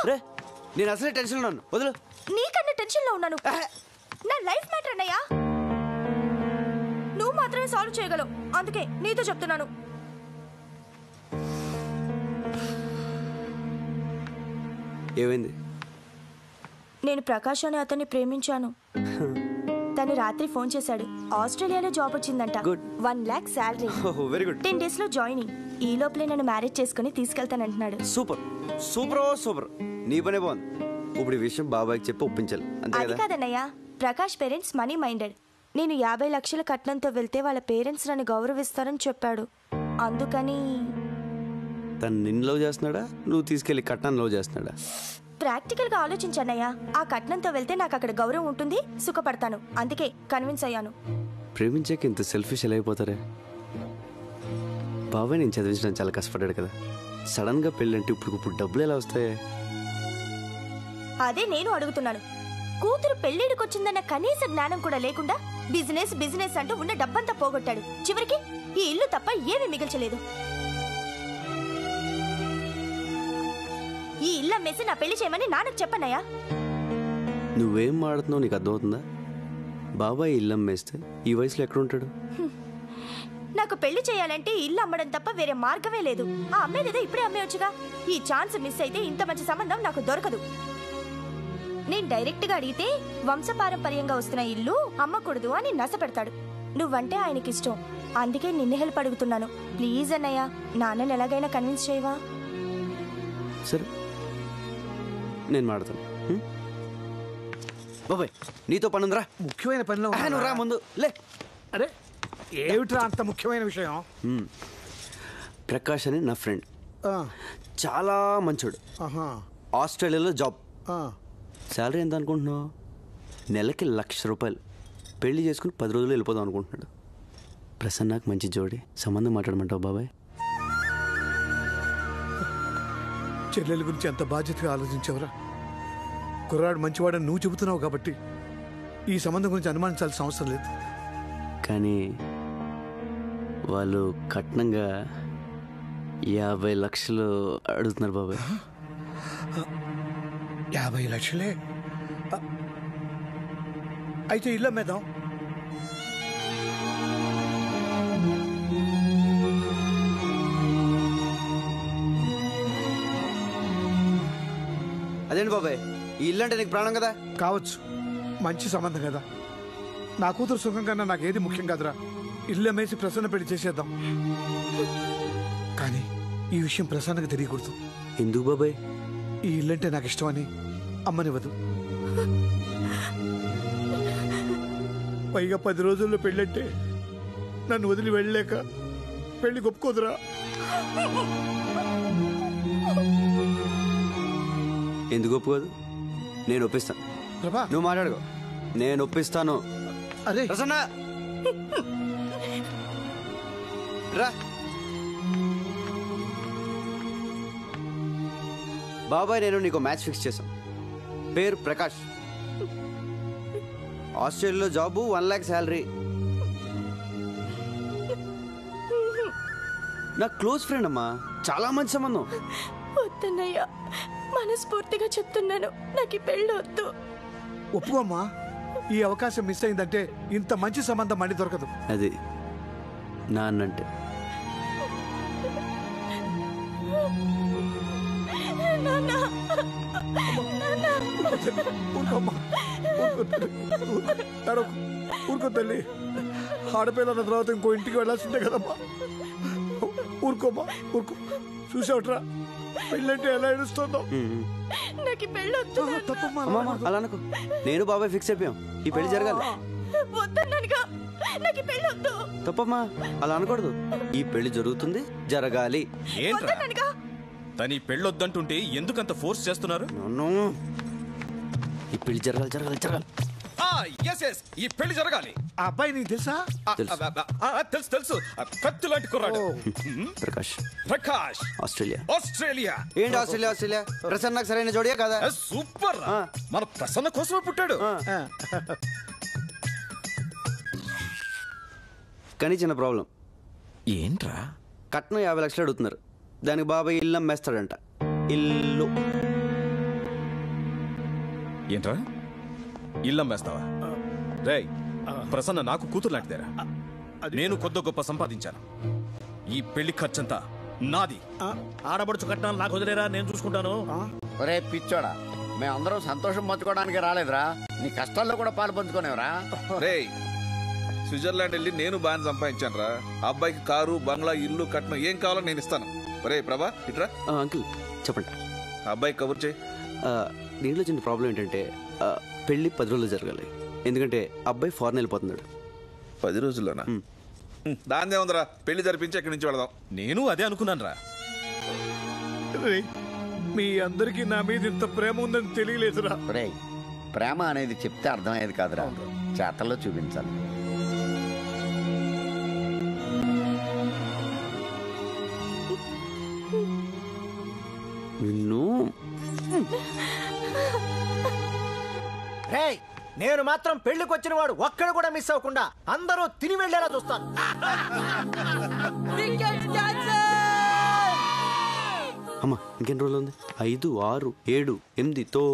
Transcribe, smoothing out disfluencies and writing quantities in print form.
రే నేను అసలే టెన్షన్ ఉన్నాను, వదులు. నీకన్నా టెన్షన్ లో ఉన్నాను. నా లైఫ్ మ్యాటర్ అన్నయ్య. నువ్వు మాత్రమే సాల్వ్ చేయగలవు, అందుకే నీతో చెప్తున్నాను. ఏమైంది? నేను ప్రకాష్ అనే అతన్ని ప్రేమించాను. తను రాత్రి ఫోన్ చేశాడు. ఆస్ట్రేలియాలో జాబ్ వచ్చిందంట. 1 lakh salary. Very good. 10 days లో జాయినింగ్. ఈ లోపలే నన్ను మ్యారేజ్ చేసుకుని తీసుకెళ్తానంటున్నాడు. Super super super. నీ పనే బాగుంది. ఇప్పుడు ఈ విషయం బాబాయ్కి చెప్పి ఒప్పించాలి, అంతే అది కదా? కాదన్నయ్య, ప్రకాష్ పేరెంట్స్ మనీ మైండెడ్. నేను 50 లక్షల కట్నంతో వెళ్తే వాళ్ళ పేరెంట్స్ నన్ను గౌరవిస్తారని చెప్పాడు. అందుకని తను నిన్ను లవ్ చేస్తున్నాడా, నువ్వు తీసుకెళ్లి కట్నాన్ని లవ్ చేస్తున్నాడా? ప్రాక్టికల్ గా ఆలోచించన్నయ్య. ఆ కట్నంతో వెళ్తే నాకు అక్కడ గౌరవం ఉంటుంది, సుఖపడతాను. అందుకే కన్విన్స్ అయ్యాను. ప్రేమించాక ఇంత సెల్ఫిష్ ఎలా అయిపోతారే? బాబాయ్ నేను చదివించడం చాలా కష్టపడ్డాడు కదా. సడన్ గా పెళ్ళంటే ఇప్పుడు డబ్బులు ఎలా వస్తాయి? అదే నేను అడుగుతున్నాను. కూతురు పెళ్లిడికొచ్చిందన్న కనీస జ్ఞానం కూడా లేకుండా బిజినెస్ బిజినెస్ అంటూ ఉన్న డబ్బంతా పోగొట్టాడు. చివరికి ఈ ఇల్లు తప్ప ఏమీ మిగల్చలేదు. ఈ ఇల్లు అమ్మేసి నా పెళ్లి చేయమని నాన్నకు చెప్పనయ్యా. నువ్వేం మాడుతున్నావు నీకు అర్థమవుతుందా? బాబాయ్ ఇల్లు అమ్మేస్తే ఈ వయసులో ఎక్కడుంటాడు? నాకు పెళ్లి చేయాలంటే ఇల్లు అమ్మడం తప్ప వేరే మార్గమే లేదు. ఆ అమ్మేదేదో ఇప్పుడే అమ్మేయొచ్చుగా. ఈ ఛాన్స్ మిస్ అయితే ఇంత మంచి సంబంధం నాకు దొరకదు. నేను డైరెక్ట్ గా అడిగితే వంశపారంపర్యంగా వస్తున్న ఇల్లు అమ్మకూడదు అని నస పెడతాడు. నువ్వంటే ఆయనకి ఇష్టం, అందుకే నిన్ను హెల్ప్ అడుగుతున్నాను. ప్లీజ్ అన్నయ్య, నాన్నని ఎలాగైనా కన్విన్స్ చేయవా? సరే నేను మాడతాను. బాబాయ్ నీతో పని ఉందిరా. ముఖ్యమైన పనిలో నువ్వు రా ముందు లే. అరే ఏమిట్రా అంత ముఖ్యమైన విషయం? ప్రకాష్ అని నా ఫ్రెండ్, చాలా మంచోడు. ఆస్ట్రేలియాలో జాబ్. శాలరీ ఎంత అనుకుంటున్నావు? నెలకి ₹1,00,000. పెళ్లి చేసుకుని 10 రోజులు వెళ్ళిపోదాం అనుకుంటున్నాడు. ప్రసన్నకు మంచి జోడి, సంబంధం మాట్లాడమంటావు బాబాయ్? చెల్లెల గురించి ఎంత బాధ్యతగా ఆలోచించవరా? కుర్రాడు మంచివాడని నువ్వు చెబుతున్నావు కాబట్టి ఈ సంబంధం గురించి అనుమానించాల్సిన అవసరం లేదు. కానీ వాళ్ళు కట్నంగా 50 లక్షలు అడుగుతున్నారు బాబాయ్. 50 లక్షలే? అయితే ఇల్లు అమ్మేద్దాం. అదేంటి బాబాయ్, ఈ ఇల్లు అంటే నీకు ప్రాణం కదా? కావచ్చు, మంచి సంబంధం కదా. నా కూతురు సుఖం కన్నా నాకేది ముఖ్యం కాదురా. ఇల్లు అమ్మేసి ప్రసన్న పెళ్లి చేసేద్దాం. కానీ ఈ విషయం ప్రసన్నకు తెలియకూడదు. ఎందుకు బాబాయ్? ఈ ఇల్లంటే నాకు ఇష్టమని అమ్మనివ్వదు. పైగా 10 రోజుల్లో పెళ్ళంటే నన్ను వదిలి వెళ్ళలేక పెళ్లి ఒప్పుకోదురా. ఎందుకు ఒప్పుకోదు? నేను ఒప్పిస్తాను. ప్రభా నువ్వు మాట్లాడుకో, నేను ఒప్పిస్తాను. అరే ప్రసన్న రా. బాబాయ్ నేను నీకు మ్యాచ్ ఫిక్స్ చేశాం. పేరు ప్రకాష్, ఆస్ట్రేలియాలో జాబు, 1 lakh శాలరీ. నా క్లోజ్ ఫ్రెండ్ అమ్మా, చాలా మంచి సంబంధం. వద్దన్నయ్య, మనస్ఫూర్తిగా చెప్తున్నాను, నాకు ఈ పెళ్ళి వద్దు. ఒప్పుకోమ్మా. ఈ అవకాశం మిస్ అయిందంటే ఇంత మంచి సంబంధం మళ్ళీ దొరకదు. అది నాన్నంటే. ఊరుకో తల్లి, ఆడపిల్లల తర్వాత ఇంకో ఇంటికి వెళ్ళాల్సిందే కదమ్మా. ఊరుకోమ్మా, ఊరుకో. చూసావుట్రా పెళ్ళంటే ఎలా ఏడుస్తుందో. నాకు ఈ పెళ్ళి వద్దు. తప్పమ్మా, అలా అనుకో. నేను బాబాయ్ ఫిక్స్ అయిపోయాం, ఈ పెళ్లి జరగాలి. వద్దన్నానుగా, నాకు ఈ పెళ్ళి వద్దు. తప్పమ్మా, అలా అనకూడదు. ఈ పెళ్లి జరుగుతుంది, జరగాలి. వద్దన్నానుగా. తని పెళ్ళొద్దంటుంటే ఎందుకంత ఫోర్స్ చేస్తున్నారు? ఈ పెళ్లి జరగాలి, జరగాలి, జరగాలి. ఈ పెళ్లి జరగాలి. ఆ అబ్బాయి నీకు తెలుసా? తెలుసు తెలుసు, కత్తి లాంటి కుర్రాడు. ప్రకాష్. ప్రకాష్ ఆస్ట్రేలియా. ఆస్ట్రేలియా ఏంటి ఆస్ట్రేలియా? ఆస్ట్రేలియా ప్రసన్నకు సరైన జోడియా కదా? సూపర్. మన ప్రసన్న కోసమే పుట్టాడు. కానీ చిన్న ప్రాబ్లం. ఏంట్రా? కట్నం 50 లక్షలు అడుగుతున్నారు. దానికి బాబాయ్ ఇల్లు అమ్మేస్తాడంట. ఇల్లు ఏంట్రా ఇల్లమ్మేస్తావా? రేయ్, ప్రసన్న నాకు కూతురు లాంటిదేరా. నేను కొద్ది గొప్ప సంపాదించాను. ఈ పెళ్లి ఖర్చంతా నాది. ఆడబడుచు కట్నాలు నాకు వదిలేరా, నేను చూసుకుంటాను. ఒరే పిచ్చోడా, మేమందరం సంతోషం పంచుకోవడానికి రాలేదురా, నీ కష్టాల్లో కూడా పాలు పంచుకోనేవరా. రేయ్, స్విట్జర్లాండ్ వెళ్ళి నేను బాగా సంపాదించాను రా. అబ్బాయికి కారు, బంగ్లా, ఇల్లు, కట్నం ఏం కావాలో నేను ఇస్తాను. ఒరే ప్రభా, ఇట్రా. అంకుల్ చెప్పండి. అబ్బాయికి కబుర్ చేయి. దీంట్లో చిన్న ప్రాబ్లం ఏంటంటే పెళ్ళి 10 రోజులు జరగాలి. ఎందుకంటే అబ్బాయి ఫారెన్ వెళ్ళిపోతున్నాడు. 10 రోజుల్లోనా? దాందే ఉందరా, పెళ్లి జరిపించి ఎక్కడి నుంచి వెళదాం. నేను అదే అనుకున్నాను రా. మీ అందరికీ నా మీద ఇంత ప్రేమ ఉందని తెలియలేదురా. ఒరే, ప్రేమ అనేది చెప్తే అర్థమయ్యేది కాదురా, చేతల్లో చూపించాలి. నిన్ను రేయ్, నేను మాత్రం పెళ్లికి వచ్చిన వాడు ఒక్కడు కూడా మిస్ అవ్వకుండా అందరూ తిని వెళ్ళేలా చూస్తాను. అమ్మా ఇంకెన్ని రోజులు ఉంది? 5, 6, 7, 8తో